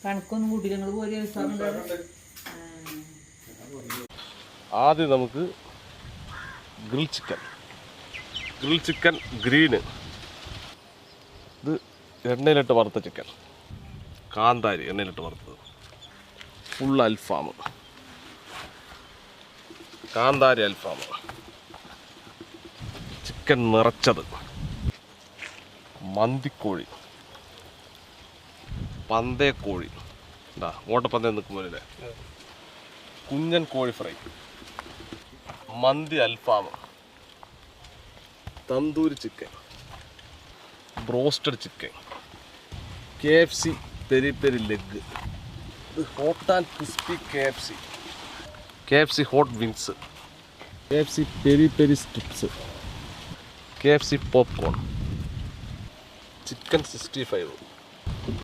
കണക്കൊന്നും കൂട്ടില്ല നിങ്ങൾ പോയി ആദ്യം നമുക്ക് ഗ്രിൽ ചിക്കൻ ഗ്രീന്. ഇത് എണ്ണയിലിട്ട് വറുത്ത ചിക്കൻ, കാന്താരി എണ്ണയിലിട്ട് വറുത്തത്. ഫുൾ അൽഫാം, കാന്താരി അൽഫാം. ചിക്കൻ നിറച്ചത്, മന്തിക്കോഴി, പന്തയക്കോഴി, എന്താ ഓട്ടപ്പന്തയം നിൽക്കുമ്പോഴേ കുഞ്ഞൻ കോഴി ഫ്രൈ, മന്തി അൽഫാം, tandoori chicken, broasted chicken, KFC peri peri leg, ഇത് hot and crispy KFC hot wings, KFC peri peri strips, KFC popcorn, chicken 65,